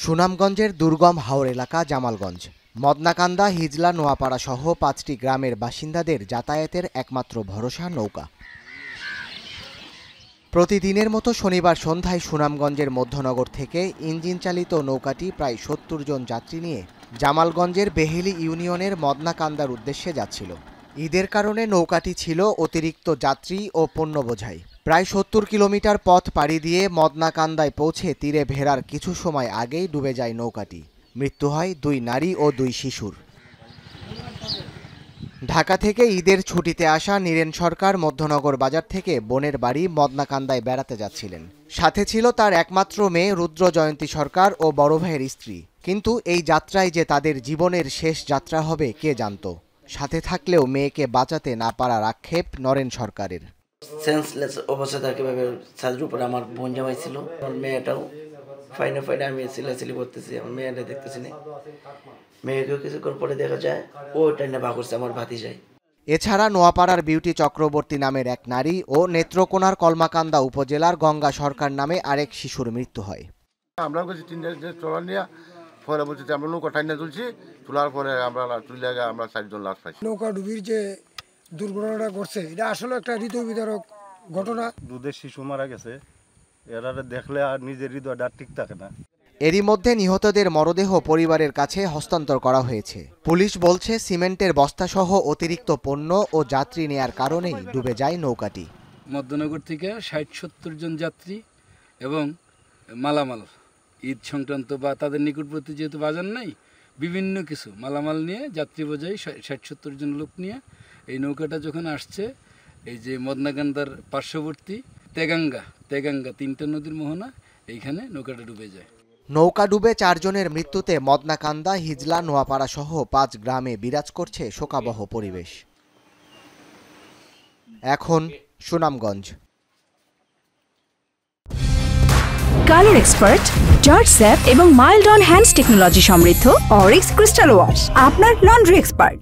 সুনামগঞ্জের দুর্গম হাওর এলাকা জামালগঞ্জ, মদনাকান্দা, হিজলা, নোয়াপাড়া সহ ৫টি গ্রামের বাসিন্দাদের যাতায়াতের একমাত্র ভরসা নৌকা। প্রতিদিনের মতো শনিবার সন্ধ্যায় সুনামগঞ্জের মধ্যনগর থেকে ইঞ্জিন চালিত নৌকাটি প্রায় ৭০ জন যাত্রী নিয়ে জামালগঞ্জের বেহেলি ইউনিয়নের মদনাকান্দার উদ্দেশ্যে যাচ্ছিল। ঈদের কারণে নৌকাটি ছিল অতিরিক্ত যাত্রী ও পণ্য বোঝাই। প্রায় ৭০ কিলোমিটার পথ পাড়ি দিয়ে মদনাকান্দায় পৌঁছে তীরে ভেড়ার কিছু সময় আগেই ডুবে যায় নৌকাটি। মৃত্যু হয় ২ নারী ও ২ শিশুর। ঢাকা থেকে ঈদের ছুটিতে আসা নীরেন সরকার মধ্যনগর বাজার থেকে বোনের বাড়ি মদনাকান্দায় বেড়াতে যাচ্ছিলেন। সাথে ছিল তার একমাত্র মেয়ে রুদ্র জয়ন্তী সরকার ও বড় ভাইয়ের স্ত্রী। কিন্তু এই যাত্রায় যে তাদের জীবনের শেষ যাত্রা হবে কে জানত। সাথে থাকলেও মেয়েকে বাঁচাতে না পারার আক্ষেপ নরেন সরকারের। সেন্সলেস অবস্থা থাকে ভাবে ছাদের উপরে আমার বোন জামাই ছিল, আমার মেয়েটাও ফাইনে আমি চিল্লাচিল্লি করতেছি, আমার মেয়েটা দেখতেছি না। মেয়েকেও কিছুক্ষণ পরে দেখা যায় ওটা না বা করছে আমার ভাতি যায়। এছাড়া নোয়াপাড়ার বিউটি চক্রবর্তী নামের এক নারী ও নেত্রকোনার কলমাকান্দা উপজেলার গঙ্গা সরকার নামে আরেক শিশুর মৃত্যু হয়। আমরা চলা নিয়ে পরে বলছি আমরা নৌকা টাইনা তুলছি, তোলার পরে আমরা 4জন লাশ পাইছি। নৌকা ডুবির যে দুর্ঘটনাটা ঘটছে এটা আসলে একটা হৃদয় বিদারক ঘটনা। দুধের শিশু মারা গেছে, এরা দেখলে আর নিজের হৃদয়টা ঠিক থাকে না। এরই মধ্যে নিহতদের মরদেহ পরিবারের কাছে হস্তান্তর করা হয়েছে। পুলিশ বলছে সিমেন্টের বস্তাসহ অতিরিক্ত পণ্য ও যাত্রী নেয়ার কারণেই ডুবে যায় নৌকাটি। মধ্যনগর থেকে ৬০-৭০ জন যাত্রী এবং মালামাল, ঈদ সংক্রান্ত বা তাদের নিকটবর্তী যেহেতু বাজার নাই, বিভিন্ন কিছু মালামাল নিয়ে যাত্রী বোঝাই ৬০-৭০ জন লোক নিয়ে এই নৌকাটা যখন আসছে, এই যে মদনাকান্দার পার্শ্ববর্তী তেগাঙ্গা ৩টা নদীর মোহনা, এইখানে নৌকাটা ডুবে যায়। নৌকা ডুবে ৪ জনের মৃত্যুতে মদনাকান্দা, হিজলা, নোয়াপাড়া সহ ৫ গ্রামে বিরাজ করছে শোকাবহ পরিবেশ। এখন Sunamganj. Colour expert, George sap এবং মাইল্ড অন হ্যান্ডস টেকনোলজি সমৃদ্ধ অরিক্স ক্রিস্টাল ওয়াশ আপনার লন্ড্রি এক্সপার্ট।